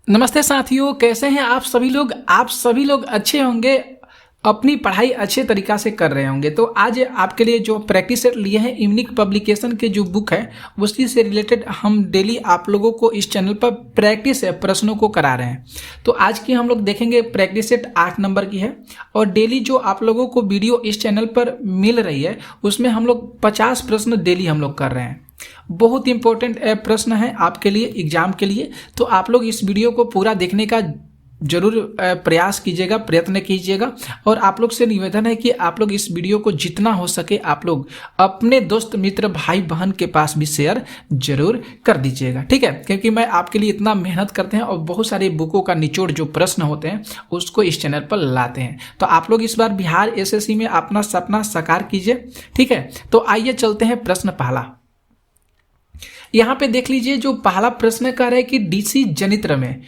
नमस्ते साथियों, कैसे हैं आप सभी लोग। आप सभी लोग अच्छे होंगे, अपनी पढ़ाई अच्छे तरीक़ा से कर रहे होंगे। तो आज आपके लिए जो प्रैक्टिस सेट लिए हैं यूनिक पब्लिकेशन के जो बुक है उसी से रिलेटेड हम डेली आप लोगों को इस चैनल पर प्रैक्टिस प्रश्नों को करा रहे हैं। तो आज की हम लोग देखेंगे प्रैक्टिस सेट 8 नंबर की है और डेली जो आप लोगों को वीडियो इस चैनल पर मिल रही है उसमें हम लोग 50 प्रश्न डेली हम लोग कर रहे हैं। बहुत इंपॉर्टेंट प्रश्न है आपके लिए एग्जाम के लिए। तो आप लोग इस वीडियो को पूरा देखने का जरूर प्रयास कीजिएगा, प्रयत्न कीजिएगा। और आप लोग से निवेदन है कि आप लोग इस वीडियो को जितना हो सके आप लोग अपने दोस्त मित्र भाई बहन के पास भी शेयर जरूर कर दीजिएगा, ठीक है। क्योंकि मैं आपके लिए इतना मेहनत करते हैं और बहुत सारे बुकों का निचोड़ जो प्रश्न होते हैं उसको इस चैनल पर लाते हैं। तो आप लोग इस बार बिहार एसएससी में अपना सपना साकार कीजिए, ठीक है। तो आइए चलते हैं प्रश्न पहला। यहाँ पे देख लीजिए, जो पहला प्रश्न कह रहा है कि डीसी जनित्र में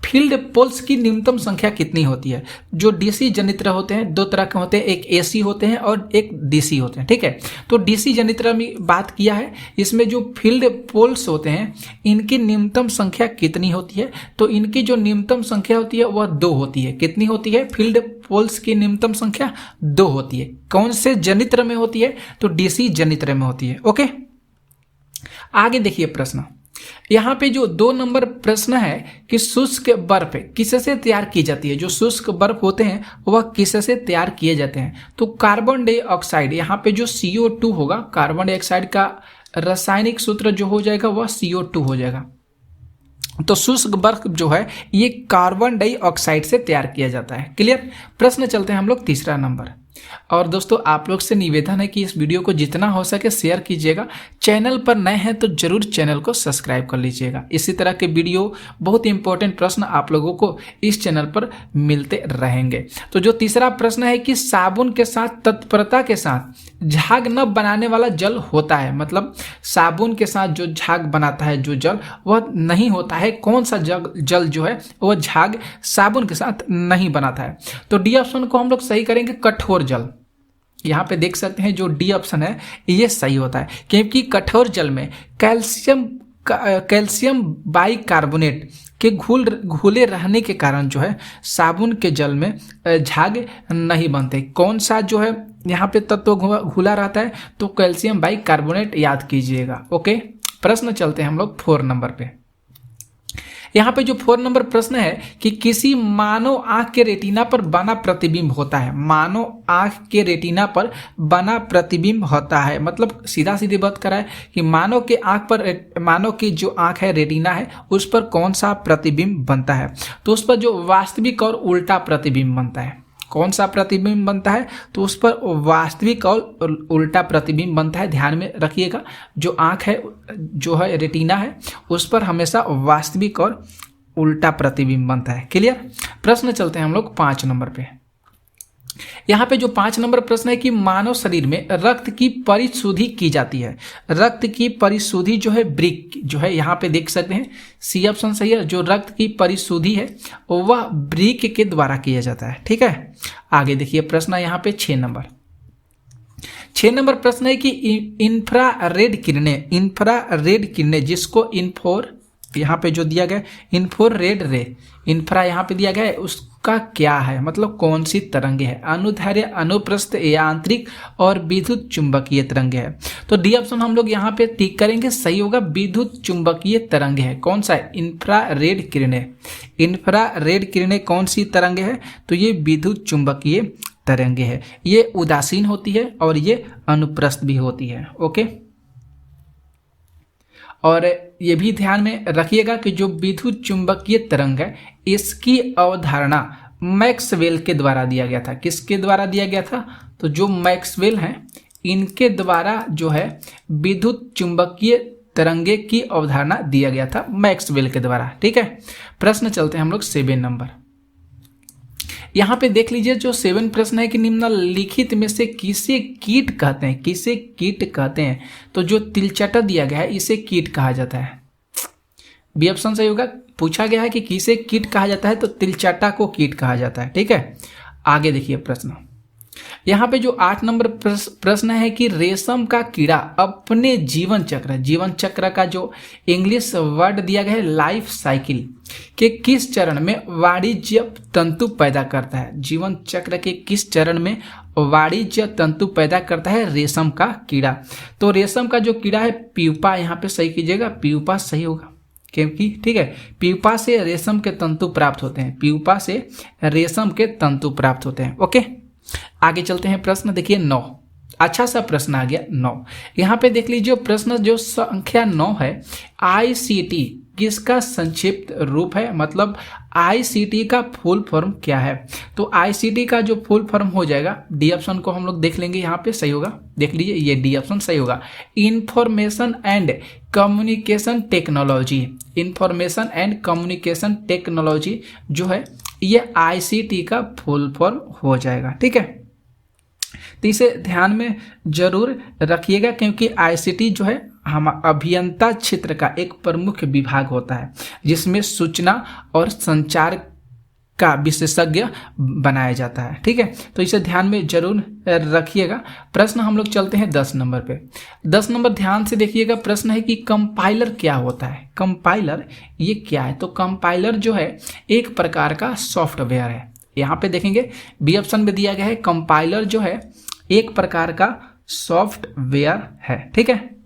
फील्ड पोल्स की न्यूनतम संख्या कितनी होती है। जो डीसी जनित्र होते हैं दो तरह के होते हैं, एक एसी होते हैं और एक डीसी होते हैं, ठीक है। तो डीसी जनित्र में बात किया है, इसमें जो फील्ड पोल्स होते हैं इनकी न्यूनतम संख्या कितनी होती है। तो इनकी जो न्यूनतम संख्या होती है वह 2 होती है। कितनी होती है? फील्ड पोल्स की न्यूनतम संख्या 2 होती है। कौन से जनित्र में होती है? तो डीसी जनित्र में होती है। ओके, आगे देखिए प्रश्न। यहाँ पे जो 2 नंबर प्रश्न है कि शुष्क बर्फ किससे तैयार की जाती है। जो शुष्क बर्फ होते हैं वह किससे तैयार किए जाते हैं। तो कार्बन डाइऑक्साइड, यहाँ पे जो CO2 होगा, कार्बन डाइऑक्साइड का रासायनिक सूत्र जो हो जाएगा वह CO2 हो जाएगा। तो शुष्क बर्फ जो है ये कार्बन डाइऑक्साइड से तैयार किया जाता है। क्लियर। प्रश्न चलते हैं हम लोग तीसरा नंबर। और दोस्तों आप लोग से निवेदन है कि इस वीडियो को जितना हो सके शेयर कीजिएगा। चैनल पर नए हैं तो जरूर चैनल को सब्सक्राइब कर लीजिएगा। इसी तरह के वीडियो बहुत इंपॉर्टेंट प्रश्न आप लोगों को इस चैनल पर मिलते रहेंगे। तो जो तीसरा प्रश्न है कि साबुन के साथ तत्परता के साथ झाग न बनाने वाला जल होता है। मतलब साबुन के साथ जो झाग बनाता है जो जल वह नहीं होता है। कौन सा जल जो है वह झाग साबुन के साथ नहीं बनाता है। तो डी ऑप्शन को हम लोग सही करेंगे, कठोर जल। यहाँ पे देख सकते हैं जो डी ऑप्शन है ये सही होता है, क्योंकि कठोर जल में कैल्शियम बाइकार्बोनेट के घुले रहने के कारण जो है साबुन के जल में झाग नहीं बनते। कौन सा जो है यहाँ पे तत्व घुला रहता है? तो कैल्शियम बाइकार्बोनेट याद कीजिएगा। ओके, प्रश्न चलते हैं हम लोग 4 नंबर पे। यहाँ पे जो 4 नंबर प्रश्न है कि किसी मानव आंख के रेटिना पर बना प्रतिबिंब होता है। मानव आंख के रेटिना पर बना प्रतिबिंब होता है, मतलब सीधा सीधी बात करा है कि मानव के आंख पर, मानव की जो आंख है रेटिना है उस पर कौन सा प्रतिबिंब बनता है। तो उस पर जो वास्तविक और उल्टा प्रतिबिंब बनता है। कौन सा प्रतिबिंब बनता है? तो उस पर वास्तविक और उल्टा प्रतिबिंब बनता है। ध्यान में रखिएगा, जो आंख है जो है रेटिना है उस पर हमेशा वास्तविक और उल्टा प्रतिबिंब बनता है। क्लियर। प्रश्न चलते हैं हम लोग 5 नंबर पे। यहाँ पे जो 5 नंबर प्रश्न है कि मानव शरीर में रक्त की परिशुद्धि की जाती है। रक्त की परिशुद्धि जो है ब्रिक जो है, यहाँ पे देख सकते हैं सी ऑप्शन सही है। जो रक्त की परिशुद्धि है वह ब्रिक के द्वारा किया जाता है, ठीक है। आगे देखिए प्रश्न यहाँ पे 6 नंबर। 6 नंबर प्रश्न है कि इंफ्रारेड किरणें जिसको यहाँ पे जो दिया गया इंफ्रारेड रे, इंफ्रा यहाँ पे दिया गया है उसका क्या है, मतलब कौन सी तरंगे है। अनुदैर्ध्य, अनुप्रस्थ, यांत्रिक और विद्युत चुंबकीय तरंगे है। तो डी ऑप्शन हम लोग यहाँ पे टिक करेंगे, सही होगा। विद्युत चुंबकीय तरंगे है। कौन सा है? इंफ्रारेड किरणें। इंफ्रारेड किरणें कौन सी तरंगे है? तो ये विद्युत चुंबकीय तरंगे है। ये उदासीन होती है और ये अनुप्रस्थ भी होती है। ओके, और ये भी ध्यान में रखिएगा कि जो विद्युत चुंबकीय तरंग है इसकी अवधारणा मैक्सवेल के द्वारा दिया गया था। किसके द्वारा दिया गया था? तो जो मैक्सवेल हैं इनके द्वारा जो है विद्युत चुंबकीय तरंगे की अवधारणा दिया गया था मैक्सवेल के द्वारा, ठीक है। प्रश्न चलते हैं हम लोग 7 नंबर। यहाँ पे देख लीजिए जो 7 प्रश्न है कि निम्नलिखित में से किसे कीट कहते हैं। किसे कीट कहते हैं? तो जो तिलचटा दिया गया है इसे कीट कहा जाता है। बी ऑप्शन सही होगा। पूछा गया है कि किसे कीट कहा जाता है, तो तिलचटा को कीट कहा जाता है, ठीक है। आगे देखिए प्रश्न। यहाँ पे जो 8 नंबर प्रश्न है कि रेशम का कीड़ा अपने जीवन चक्र का जो इंग्लिश वर्ड दिया गया है लाइफ साइकिल के किस चरण में वाणिज्य तंतु पैदा करता है। जीवन चक्र के किस चरण में वाणिज्य तंतु पैदा करता है रेशम का कीड़ा। तो रेशम का जो कीड़ा है प्यूपा, यहाँ पे सही कीजिएगा, प्यूपा सही होगा क्योंकि ठीक है प्यूपा से रेशम के तंतु प्राप्त होते हैं, प्यूपा से रेशम के तंतु प्राप्त होते हैं। ओके, आगे चलते हैं। प्रश्न देखिए 9, अच्छा सा प्रश्न आ गया 9। यहाँ पे देख लीजिए प्रश्न जो संख्या 9 है, ICT किसका संक्षिप्त रूप है, मतलब ICT का फुल फॉर्म क्या है। तो ICT का जो फुल फॉर्म हो जाएगा, डी ऑप्शन को हम लोग देख लेंगे, यहाँ पे सही होगा, देख लीजिए ये डी ऑप्शन सही होगा, information and communication technology. Information and communication technology जो है ये ICT का फुल फॉर्म हो जाएगा। ठीक है, तो इसे ध्यान में जरूर रखिएगा क्योंकि ICT जो है हम अभियंता क्षेत्र का एक प्रमुख विभाग होता है जिसमें सूचना और संचार का विशेषज्ञ बनाया जाता है। ठीक है, तो इसे ध्यान में जरूर रखिएगा। प्रश्न हम लोग चलते हैं 10 नंबर पे। 10 नंबर ध्यान से देखिएगा, प्रश्न है कि कंपाइलर क्या होता है। कंपाइलर ये क्या है, तो कंपाइलर जो है एक प्रकार का सॉफ्टवेयर है। यहाँ पे देखेंगे बी ऑप्शन में दिया गया है, कंपाइलर जो है एक प्रकार का सॉफ्टवेयर है। ठीक है,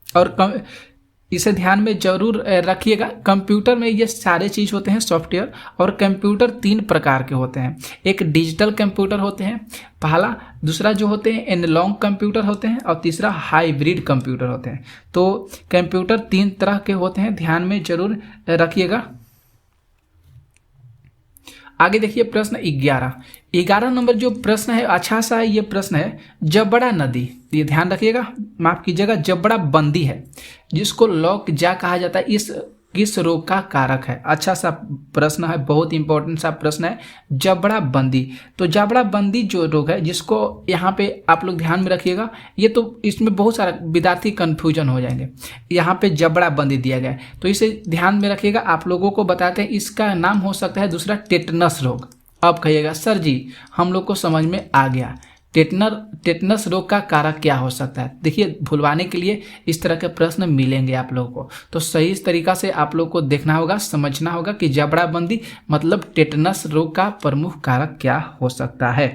और इसे ध्यान में जरूर रखिएगा। कंप्यूटर में ये सारे चीज होते हैं सॉफ्टवेयर, और कंप्यूटर 3 प्रकार के होते हैं। एक डिजिटल कंप्यूटर होते हैं पहला, दूसरा जो होते हैं एनालॉग कंप्यूटर होते हैं, और तीसरा हाइब्रिड कंप्यूटर होते हैं। तो कंप्यूटर 3 तरह के होते हैं, ध्यान में जरूर रखिएगा। आगे देखिए प्रश्न 11 नंबर जो प्रश्न है, अच्छा सा है ये प्रश्न है, जबड़ा नदी, ये ध्यान रखिएगा, माफ कीजिएगा, जबड़ा बंदी है जिसको लॉक जा कहा जाता है, इस किस रोग का कारक है। अच्छा सा प्रश्न है, बहुत इंपॉर्टेंट सा प्रश्न है, जबड़ा बंदी। तो जबड़ा बंदी जो रोग है जिसको यहाँ पे आप लोग ध्यान में रखिएगा, ये तो इसमें बहुत सारा विद्यार्थी कंफ्यूजन हो जाएंगे। यहाँ पे जबड़ा बंदी दिया गया है तो इसे ध्यान में रखिएगा। आप लोगों को बताते हैं इसका नाम हो सकता है दूसरा टेटनस रोग। अब कहिएगा सर जी हम लोग को समझ में आ गया, टेटनस रोग का कारक क्या हो सकता है। देखिए भुलवाने के लिए इस तरह के प्रश्न मिलेंगे आप लोगों को, तो सही तरीका से आप लोग को देखना होगा, समझना होगा कि जबड़ाबंदी मतलब टेटनस रोग का प्रमुख कारक क्या हो सकता है।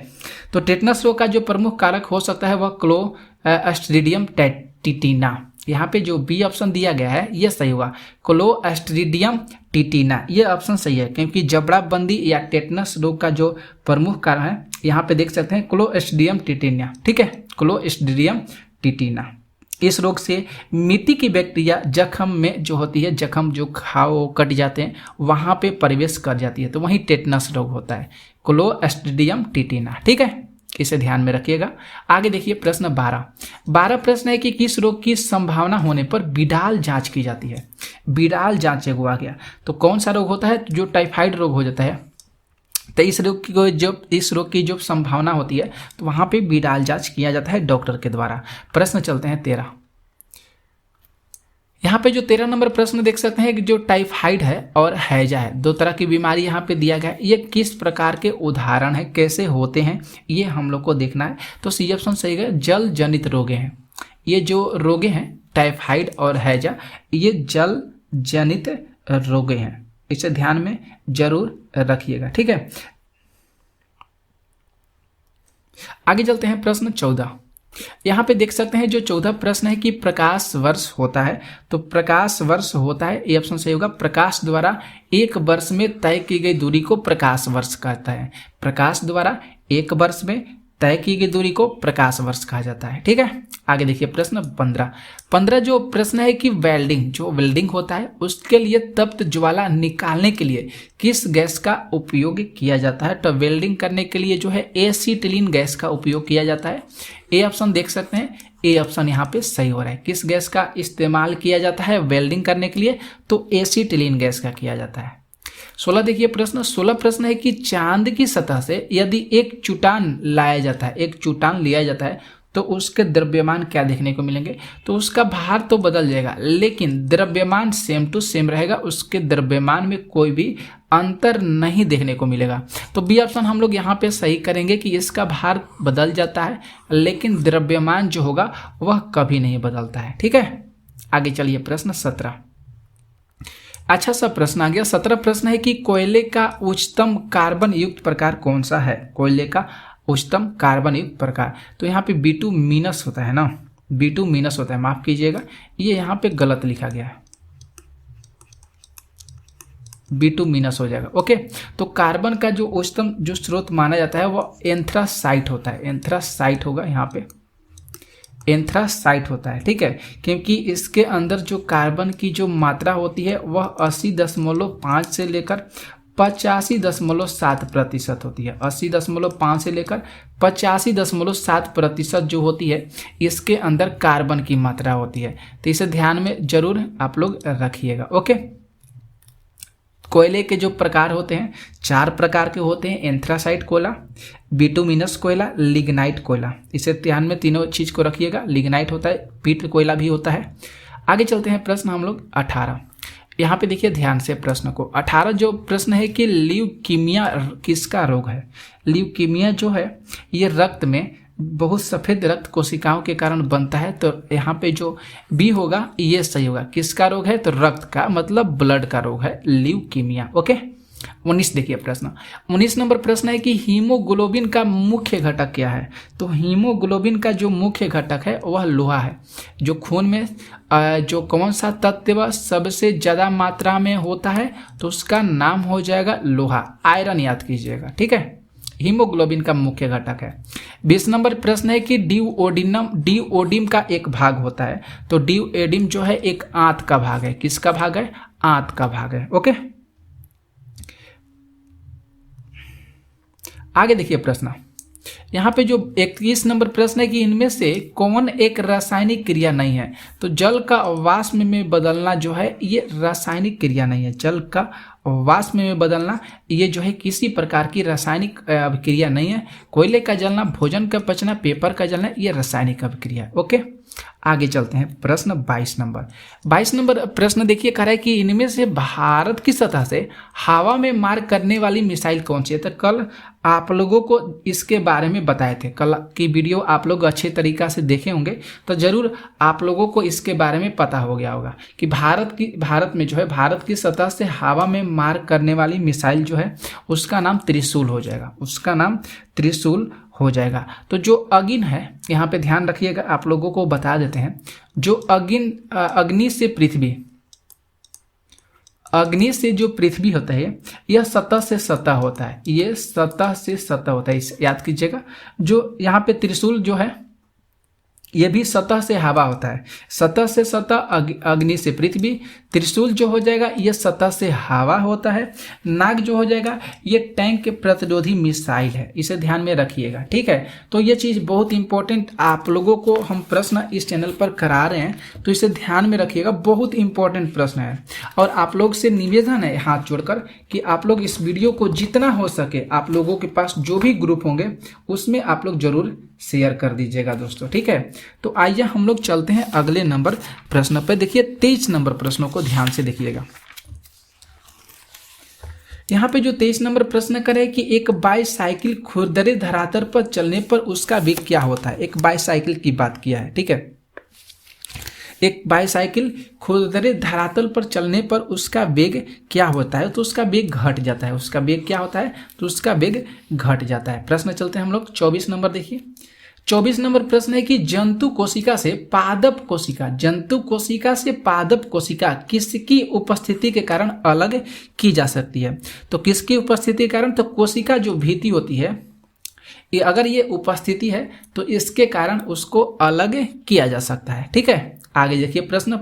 तो टेटनस रोग का जो प्रमुख कारक हो सकता है वह क्लोस्ट्रीडियम टिटिना। यहाँ पे जो बी ऑप्शन दिया गया है ये सही होगा, क्लोस्ट्रीडियम टिटिना, ये ऑप्शन सही है क्योंकि जबड़ाबंदी या टेटनस रोग का जो प्रमुख कारण है यहाँ पे देख सकते हैं क्लोस्ट्रीडियम टिटिना। ठीक है, क्लोस्ट्रीडियम टिटिना। इस रोग से मिट्टी की बैक्टीरिया जख्म में जो होती है, जख्म जो घाव कट जाते हैं वहां पे प्रवेश कर जाती है, तो वहीं टेटनस रोग होता है, क्लोस्ट्रीडियम टिटिना। ठीक है, इसे ध्यान में रखिएगा। आगे देखिए प्रश्न 12 प्रश्न है कि किस रोग की संभावना होने पर बिडाल जांच की जाती है। बिडाल जांच एगो आ गया, तो कौन सा रोग होता है, जो टाइफाइड रोग हो जाता है, तो इस रोग की जो संभावना होती है तो वहां पे बिडाल जांच किया जाता है डॉक्टर के द्वारा। प्रश्न चलते हैं 13। यहाँ पे जो 13 नंबर प्रश्न देख सकते हैं कि जो टाइफाइड है और हैजा है, 2 तरह की बीमारी यहाँ पे दिया गया है, ये किस प्रकार के उदाहरण है, कैसे होते हैं, ये हम लोग को देखना है। तो सी ऑप्शन सही है, जल जनित रोगे हैं। ये जो रोगे हैं टाइफाइड और हैजा, ये जल जनित रोगे हैं, इसे ध्यान में जरूर रखिएगा। ठीक है, आगे चलते हैं प्रश्न 14। यहाँ पे देख सकते हैं जो 14 प्रश्न है कि प्रकाश वर्ष होता है, तो प्रकाश वर्ष होता है, ये ऑप्शन सही होगा, प्रकाश द्वारा एक वर्ष में तय की गई दूरी को प्रकाश वर्ष कहता है। प्रकाश द्वारा एक वर्ष में तय की गई दूरी को प्रकाश वर्ष कहा जाता है। ठीक है, आगे देखिए प्रश्न 15 जो प्रश्न है कि वेल्डिंग, जो वेल्डिंग होता है उसके लिए तप्त ज्वाला निकालने के लिए किस गैस का उपयोग किया जाता है। तो वेल्डिंग करने के लिए जो है एसीटिलीन गैस का उपयोग किया जाता है। ए ऑप्शन देख सकते हैं, ए ऑप्शन यहाँ पे सही हो रहा है। किस गैस का इस्तेमाल किया जाता है वेल्डिंग करने के लिए, तो एसीटिलीन गैस का किया जाता है। 16 देखिए प्रश्न, 16 प्रश्न है कि चांद की सतह से यदि एक चट्टान लाया जाता है, एक चट्टान लिया जाता है, तो तो उसके द्रव्यमान क्या देखने को मिलेंगे, तो उसका भार तो बदल जाएगा लेकिन द्रव्यमान सेम टू सेम रहेगा, उसके द्रव्यमान में कोई भी अंतर नहीं देखने को मिलेगा। तो बी ऑप्शन हम लोग यहाँ पे सही करेंगे कि इसका भार बदल जाता है लेकिन द्रव्यमान जो होगा वह कभी नहीं बदलता है। ठीक है, आगे चलिए प्रश्न 17। अच्छा सा प्रश्न आ गया। 17 प्रश्न है कि कोयले का उच्चतम कार्बन युक्त प्रकार कौन सा है। कोयले का उच्चतम कार्बन युक्त प्रकार, तो यहाँ पे बिटुमिनस होता है ना, बिटुमिनस होता है, माफ कीजिएगा ये यहाँ पे गलत लिखा गया है, बिटुमिनस हो जाएगा। ओके, तो कार्बन का जो उच्चतम जो स्रोत माना जाता है वह एंथ्रासाइट होता है, एंथ्रासाइट होगा यहाँ पे, एंथ्रासाइट होता है। ठीक है, क्योंकि इसके अंदर जो कार्बन की जो मात्रा होती है वह 80.5 से लेकर 85.7% होती है। 80.5 से लेकर 85.7% जो होती है इसके अंदर कार्बन की मात्रा होती है, तो इसे ध्यान में जरूर आप लोग रखिएगा। ओके, कोयले के जो प्रकार होते हैं 4 प्रकार के होते हैं, एंथ्रासाइट कोयला, बिटुमिनस कोयला, लिग्नाइट कोयला, इसे ध्यान में तीनों चीज को रखिएगा। लिग्नाइट होता है, पीट कोयला भी होता है। आगे चलते हैं प्रश्न हम लोग 18। यहाँ पे देखिए ध्यान से प्रश्न को। 18 जो प्रश्न है कि ल्यूकीमिया किसका रोग है। ल्यूकीमिया जो है ये रक्त में बहुत सफ़ेद रक्त कोशिकाओं के कारण बनता है, तो यहाँ पे जो बी होगा ये सही होगा। किसका रोग है, तो रक्त का मतलब ब्लड का रोग है ल्यूकीमिया। ओके, 19 देखिए प्रश्न। 19 नंबर प्रश्न है कि हीमोग्लोबिन का मुख्य घटक क्या है। तो हीमोग्लोबिन का जो मुख्य घटक है वह लोहा है। जो खून में जो कौन सा तत्व सबसे ज़्यादा मात्रा में होता है, तो उसका नाम हो जाएगा लोहा, आयरन याद कीजिएगा। ठीक है, हीमोग्लोबिन का मुख्य घटक है। 20 नंबर प्रश्न है कि डिओडिम का एक भाग होता है। तो डिओडिम जो है एक आंत का भाग है। किसका भाग है, आंत का भाग है। ओके, आगे देखिए प्रश्न। यहाँ पे जो 21 नंबर प्रश्न है कि इनमें से कौन एक रासायनिक क्रिया नहीं है। तो जल का वाष्प में बदलना जो है ये रासायनिक क्रिया नहीं है। जल का वाष्प में बदलना ये जो है किसी प्रकार की रासायनिक अभिक्रिया नहीं है। कोयले का जलना, भोजन का पचना, पेपर का जलना ये रासायनिक अभिक्रिया है। ओके, आगे चलते हैं प्रश्न 22 नंबर। 22 नंबर प्रश्न देखिए कह रहा है कि इनमें से भारत की सतह से हवा में मार करने वाली मिसाइल कौन सी है। तो कल आप लोगों को इसके बारे में बताए थे, कल की वीडियो आप लोग अच्छे तरीका से देखे होंगे तो जरूर आप लोगों को इसके बारे में पता हो गया होगा कि भारत में जो है भारत की सतह से हवा में मार करने वाली मिसाइल जो है उसका नाम त्रिशूल हो जाएगा, उसका नाम त्रिशूल हो जाएगा। तो जो अगिन है यहाँ पे ध्यान रखिएगा, आप लोगों को बता देते हैं। जो अग्नि से जो पृथ्वी होता है यह सतह से सतह होता है, ये सतह से सतह होता है, इस याद कीजिएगा। जो यहाँ पे त्रिशूल जो है ये भी सतह से हवा होता है, सतह से सतह अग्नि से पृथ्वी। त्रिशूल जो हो जाएगा ये सतह से हवा होता है। नाग जो हो जाएगा ये टैंक के प्रतिरोधी मिसाइल है, इसे ध्यान में रखिएगा। ठीक है, तो ये चीज़ बहुत इंपॉर्टेंट आप लोगों को हम प्रश्न इस चैनल पर करा रहे हैं, तो इसे ध्यान में रखिएगा, बहुत इंपॉर्टेंट प्रश्न है। और आप लोग से निवेदन है हाथ जोड़कर कि आप लोग इस वीडियो को जितना हो सके आप लोगों के पास जो भी ग्रुप होंगे उसमें आप लोग जरूर शेयर कर दीजिएगा दोस्तों। ठीक है, तो आइए हम लोग चलते हैं अगले नंबर प्रश्न पर। देखिए 23 नंबर प्रश्नों को ध्यान से देखिएगा। यहाँ पे जो 23 नंबर प्रश्न करे कि एक बाईसाइकिल खुरदरे धरातल पर चलने पर उसका वेग क्या होता है। एक बाईसाइकिल की बात किया है। ठीक है, एक बाईसाइकिल खुरदरे धरातल पर चलने पर उसका वेग क्या होता है, तो उसका वेग घट जाता है। उसका वेग क्या होता है, तो उसका वेग घट जाता है। प्रश्न चलते हैं हम लोग 24 नंबर देखिए। 24 नंबर प्रश्न है कि जंतु कोशिका से पादप कोशिका किसकी उपस्थिति के कारण अलग की जा सकती है। तो किसकी उपस्थिति के कारण, तो कोशिका जो भित्ति होती है ये अगर ये उपस्थिति है तो इसके कारण उसको अलग किया जा सकता है। ठीक है, आगे देखिए प्रश्न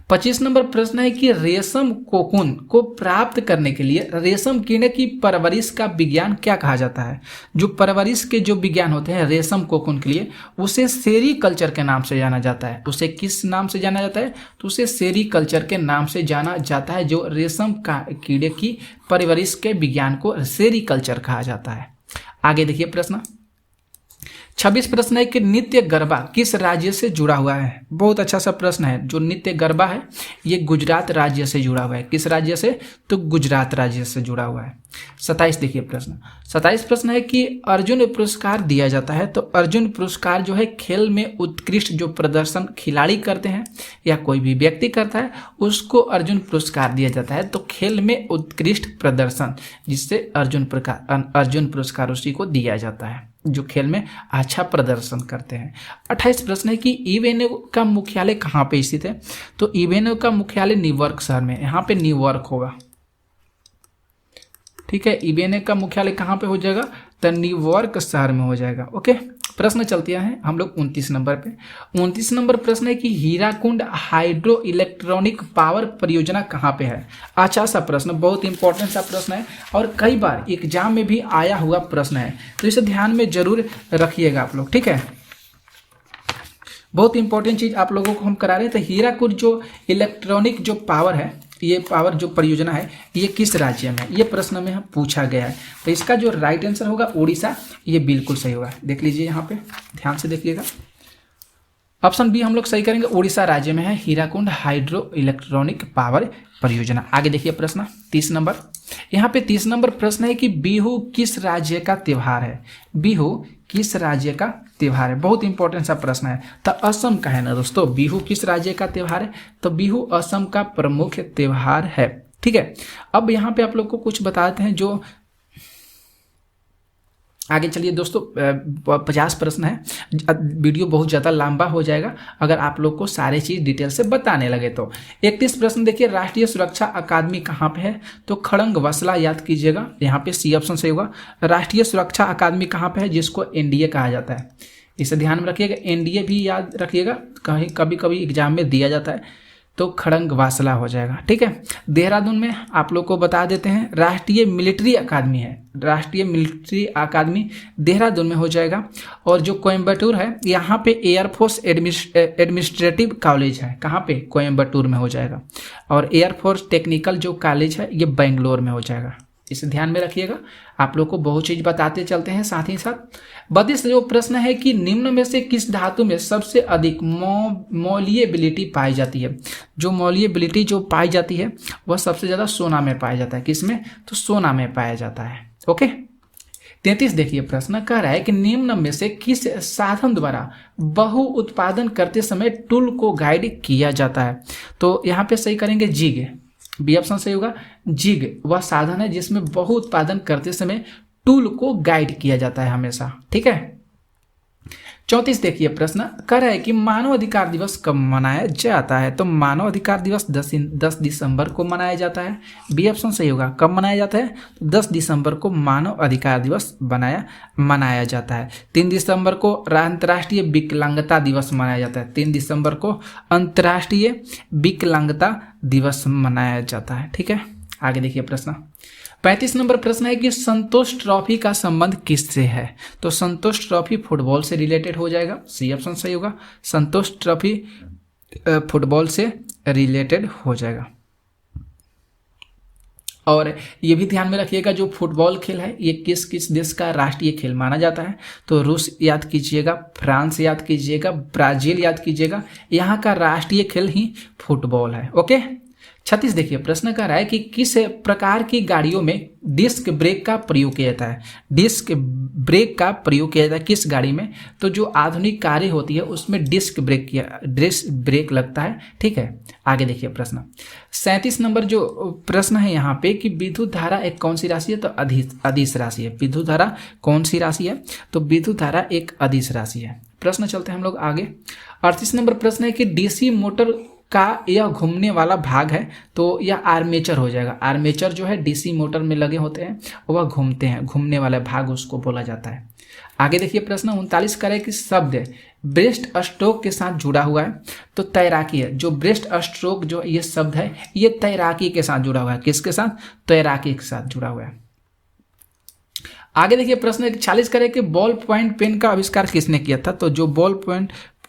25 नंबर प्रश्न है कि रेशम कोकून को प्राप्त करने के लिए रेशम कीड़े की परवरिश का विज्ञान क्या कहा जाता है। जो परवरिश के जो विज्ञान होते हैं रेशम कोकून के लिए उसे सेरीकल्चर के नाम से जाना जाता है। उसे किस नाम से जाना जाता है, तो उसे सेरीकल्चर के नाम से जाना जाता है। जो रेशम का कीड़े की परवरिश के विज्ञान को सेरीकल्चर कहा जाता है। आगे देखिए प्रश्न 26 प्रश्न है कि नित्य गरबा किस राज्य से जुड़ा हुआ है। बहुत अच्छा सा प्रश्न है। जो नित्य गरबा है ये गुजरात राज्य से जुड़ा हुआ है। किस राज्य से? तो गुजरात राज्य से जुड़ा हुआ है। 27 देखिए प्रश्न। 27 प्रश्न है कि अर्जुन पुरस्कार दिया जाता है। तो अर्जुन पुरस्कार जो है खेल में उत्कृष्ट जो प्रदर्शन खिलाड़ी करते हैं या कोई भी व्यक्ति करता है उसको अर्जुन पुरस्कार दिया जाता है। तो खेल में उत्कृष्ट प्रदर्शन जिससे अर्जुन पुरस्कार उसी को दिया जाता है जो खेल में अच्छा प्रदर्शन करते हैं। 28 प्रश्न है कि इवेन्यू का मुख्यालय कहाँ पे स्थित है। तो इवेन्यू का मुख्यालय न्यूयॉर्क शहर में, यहाँ पे न्यूयॉर्क होगा। ठीक है, इवेन्यू का मुख्यालय कहाँ पे हो जाएगा? तो न्यूयॉर्क शहर में हो जाएगा। ओके, प्रश्न चलते हैं हम लोग 29 नंबर पे। 29 नंबर प्रश्न है कि हीराकुंड हाइड्रो इलेक्ट्रॉनिक पावर परियोजना कहाँ पे है। अच्छा सा प्रश्न, बहुत इंपॉर्टेंट सा प्रश्न है और कई बार एग्जाम में भी आया हुआ प्रश्न है, तो इसे ध्यान में जरूर रखिएगा आप लोग। ठीक है, बहुत इंपॉर्टेंट चीज आप लोगों को हम करा रहे थे। हीराकुंड जो इलेक्ट्रॉनिक जो पावर है, ये पावर जो परियोजना है ये किस राज्य में है, ये प्रश्न में पूछा गया है। तो इसका जो राइट आंसर होगा उड़ीसा, ये बिल्कुल सही होगा। देख लीजिए यहाँ पे, ध्यान से देखिएगा। ऑप्शन बी हम लोग सही करेंगे, उड़ीसा राज्य में है हीराकुंड हाइड्रो इलेक्ट्रॉनिक पावर परियोजना। आगे देखिए प्रश्न 30 नंबर। यहाँ पे 30 नंबर प्रश्न है कि बिहू किस राज्य का त्योहार है। बिहू किस राज्य का त्योहार है, बहुत इंपॉर्टेंट सा प्रश्न है। तो असम का है ना दोस्तों। बिहू किस राज्य का त्योहार है? तो बिहू असम का प्रमुख त्योहार है। ठीक है, अब यहाँ पे आप लोग को कुछ बताते हैं जो आगे चलिए दोस्तों। 50 प्रश्न है, वीडियो बहुत ज़्यादा लंबा हो जाएगा अगर आप लोग को सारे चीज़ डिटेल से बताने लगे तो। 31 प्रश्न देखिए, राष्ट्रीय सुरक्षा अकादमी कहाँ पे है। तो खड़ंग वसला याद कीजिएगा, यहाँ पे सी ऑप्शन सही होगा। राष्ट्रीय सुरक्षा अकादमी कहाँ पे है, जिसको एनडीए कहा जाता है। इसे ध्यान में रखिएगा, एनडीए भी याद रखिएगा, कहीं कभी कभी एग्जाम में दिया जाता है। तो खड़ंग वासला हो जाएगा। ठीक है, देहरादून में आप लोग को बता देते हैं राष्ट्रीय मिलिट्री अकादमी है। राष्ट्रीय मिलिट्री अकादमी देहरादून में हो जाएगा। और जो कोयम्बटूर है, यहाँ पे एयरफोर्स एडमिनिस्ट्रेटिव कॉलेज है। कहाँ पे? कोयम्बटूर में हो जाएगा। और एयरफोर्स टेक्निकल जो कॉलेज है ये बेंगलोर में हो जाएगा। इसे ध्यान में रखिएगा, आप लोग को बहुत चीज बताते चलते हैं साथ ही साथ। 32 जो प्रश्न है कि निम्न में से किस धातु में सबसे अधिक मॉलिएबिलिटी पाई जाती है। जो मॉलिएबिलिटी जो पाई जाती है वह सबसे ज्यादा सोना में पाया जाता है। किसमें? तो सोना में पाया जाता है। ओके, 33 देखिए प्रश्न कह रहा है कि निम्न में से किस साधन द्वारा बहु उत्पादन करते समय टूल को गाइड किया जाता है। तो यहाँ पे सही करेंगे जिग, बी ऑप्शन सही होगा। जिग वह साधन है जिसमें बहु उत्पादन करते समय टूल को गाइड किया जाता है हमेशा। ठीक है, 34 देखिए प्रश्न कह रहा है कि मानव अधिकार दिवस कब मनाया जाता है। तो मानव अधिकार दिवस 10 दिसंबर को मनाया जाता है। बी ऑप्शन सही होगा। कब मनाया जाता है? तो 10 दिसंबर को मानव अधिकार दिवस मनाया जाता है। 3 दिसंबर को अंतर्राष्ट्रीय विकलांगता दिवस मनाया जाता है। 3 दिसंबर को अंतर्राष्ट्रीय विकलांगता दिवस मनाया जाता है। ठीक है, आगे देखिए प्रश्न 35 नंबर प्रश्न है कि संतोष ट्रॉफी का संबंध किससे है। तो संतोष ट्रॉफी फुटबॉल से रिलेटेड हो जाएगा। सी ऑप्शन सही होगा। संतोष ट्रॉफी फुटबॉल से रिलेटेड हो जाएगा। और ये भी ध्यान में रखिएगा, जो फुटबॉल खेल है ये किस किस देश का राष्ट्रीय खेल माना जाता है। तो रूस याद कीजिएगा, फ्रांस याद कीजिएगा, ब्राजील याद कीजिएगा। यहाँ का राष्ट्रीय खेल ही फुटबॉल है। ओके, 36 देखिए प्रश्न कर रहा है कि किस प्रकार की गाड़ियों में डिस्क ब्रेक का प्रयोग किया जाता है। डिस्क ब्रेक का प्रयोग किया जाता है किस गाड़ी में? तो जो आधुनिक कारें होती है उसमें डिस्क ब्रेक लगता है। ठीक है, आगे देखिए प्रश्न 37 नंबर जो प्रश्न है यहाँ पे कि विद्युत धारा एक कौन सी राशि है। तो अदिश राशि है। विद्युत धारा कौन सी राशि है? तो विद्युत धारा एक अदिश राशि है। प्रश्न चलते हैं हम लोग आगे। 38 नंबर प्रश्न है कि डीसी मोटर का यह घूमने वाला भाग है। तो यह आर्मेचर हो जाएगा। आर्मेचर जो है डीसी मोटर में लगे होते हैं, वह घूमते हैं, घूमने वाला भाग उसको बोला जाता है। आगे देखिए प्रश्न 39 करे कि शब्द ब्रेस्ट स्ट्रोक के साथ जुड़ा हुआ है। तो तैराकी है। जो ब्रेस्ट स्ट्रोक जो ये शब्द है ये तैराकी के साथ जुड़ा हुआ है। किसके साथ? तैराकी के साथ जुड़ा हुआ है। आगे देखिए प्रश्न 40 करे कि बॉल पॉइंट पेन का आविष्कार किसने किया था। तो जो बॉल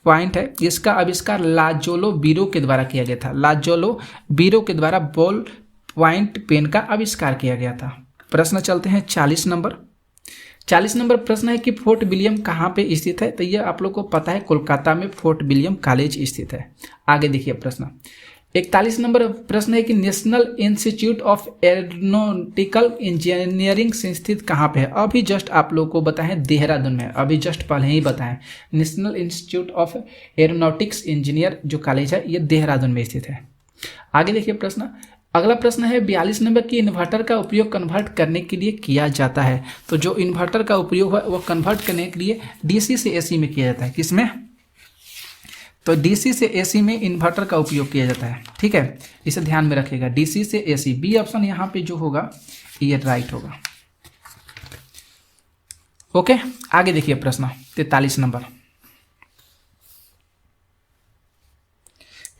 पॉइंट है इसका आविष्कार लाजोलो बीरो के द्वारा किया गया था। लाजोलो बीरो के द्वारा बॉल पॉइंट पेन का आविष्कार किया गया था। प्रश्न चलते हैं 40 नंबर। 40 नंबर प्रश्न है कि फोर्ट विलियम कहाँ पे स्थित है, तो ये आप लोग को पता है कोलकाता में फोर्ट विलियम कॉलेज स्थित है। आगे देखिए प्रश्न 41 नंबर प्रश्न है कि National Institute of Aeronautical Engineering संस्थित कहाँ पे है। अभी जस्ट आप लोग को बताएं देहरादून में, अभी जस्ट पहले ही बताएं national Institute of aeronautics engineer जो कॉलेज है ये देहरादून में स्थित है। आगे देखिए प्रश्न, अगला प्रश्न है 42 नंबर की इन्वर्टर का उपयोग कन्वर्ट करने के लिए किया जाता है। तो जो इन्वर्टर का उपयोग है वो कन्वर्ट करने के लिए डीसी से एसी में किया जाता है। किसमें, तो डीसी से एसी में इन्वर्टर का उपयोग किया जाता है। ठीक है, इसे ध्यान में रखिएगा, डीसी से एसी। बी ऑप्शन यहाँ पे जो होगा ये राइट होगा। ओके, आगे देखिए प्रश्न 43 नंबर।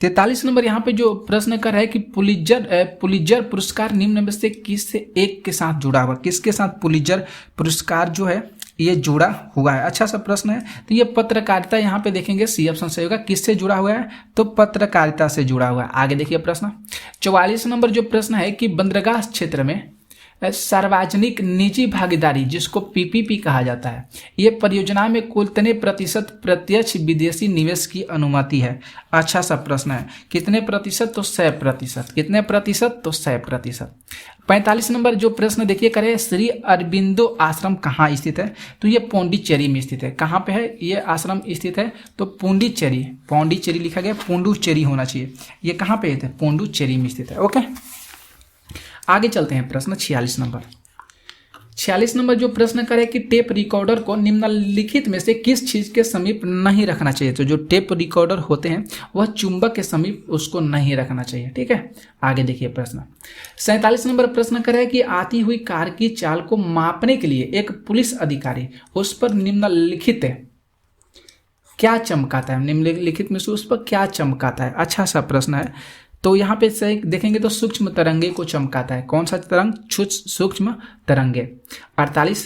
43 नंबर यहाँ पे जो प्रश्न कर रहा है कि पुलित्जर पुरस्कार निम्न में से किस एक के साथ जुड़ा हुआ, किसके साथ पुलित्जर पुरस्कार जो है ये जुड़ा हुआ है। अच्छा सा प्रश्न है। तो ये पत्रकारिता यहाँ पे देखेंगे, सी ऑप्शन सही होगा। किससे जुड़ा हुआ है, तो पत्रकारिता से जुड़ा हुआ है। आगे देखिए प्रश्न 44 नंबर जो प्रश्न है कि बंदरगाह क्षेत्र में सार्वजनिक निजी भागीदारी जिसको पीपीपी कहा जाता है, ये परियोजना में कुल कितने प्रतिशत प्रत्यक्ष विदेशी निवेश की अनुमति है। अच्छा सा प्रश्न है, कितने प्रतिशत, तो 100%। कितने प्रतिशत, तो 100%। 45 नंबर जो प्रश्न देखिए करे श्री अरबिंदो आश्रम कहाँ स्थित है, तो ये पौंडीचेरी में स्थित है। कहाँ पे है ये आश्रम स्थित है, तो पौंडीचेरी लिखा गया, पुडुचेरी होना चाहिए। ये कहाँ पे है, पौंडीचेरी में स्थित है। ओके, आगे चलते हैं प्रश्न 46 नंबर। 46 नंबर जो प्रश्न करे कि टेप रिकॉर्डर को निम्नलिखित में से किस चीज के समीप नहीं रखना चाहिए। तो जो टेप रिकॉर्डर होते हैं वह चुंबक के समीप उसको नहीं रखना चाहिए। ठीक है, आगे देखिए प्रश्न 47 नंबर प्रश्न करे कि आती हुई कार की चाल को मापने के लिए एक पुलिस अधिकारी उस पर निम्नलिखित क्या चमकाता है, निम्नलिखित में से उस पर क्या चमकाता है। अच्छा सा प्रश्न है। तो यहाँ पे सही देखेंगे तो सूक्ष्म तरंगे को चमकाता है। कौन सा तरंग, सूक्ष्म तरंगे। 48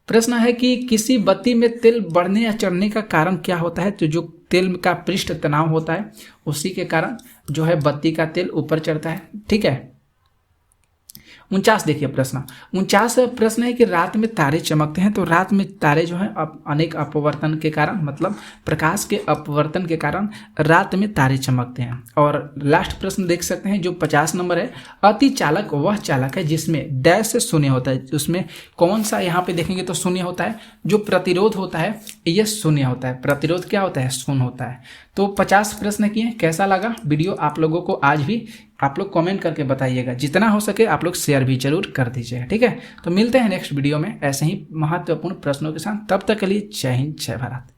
प्रश्न है कि किसी बत्ती में तेल बढ़ने या चढ़ने का कारण क्या होता है। तो जो तेल का पृष्ठ तनाव होता है उसी के कारण जो है बत्ती का तेल ऊपर चढ़ता है। ठीक है, 49 देखिए प्रश्न 49 प्रश्न है कि रात में तारे चमकते हैं। तो रात में तारे जो हैं अनेक अपवर्तन के कारण, मतलब प्रकाश के अपवर्तन के कारण रात में तारे चमकते हैं। और लास्ट प्रश्न देख सकते हैं जो 50 नंबर है, अति चालक वह चालक है जिसमें डैश से शून्य होता है। उसमें कौन सा यहाँ पे देखेंगे तो शून्य होता है। जो प्रतिरोध होता है ये शून्य होता है। प्रतिरोध क्या होता है, शून्य होता है। तो 50 प्रश्न किए। कैसा लगा वीडियो आप लोगों को, आज भी आप लोग कमेंट करके बताइएगा। जितना हो सके आप लोग शेयर भी जरूर कर दीजिएगा। ठीक है, तो मिलते हैं नेक्स्ट वीडियो में ऐसे ही महत्वपूर्ण प्रश्नों के साथ। तब तक के लिए जय हिंद, जय भारत।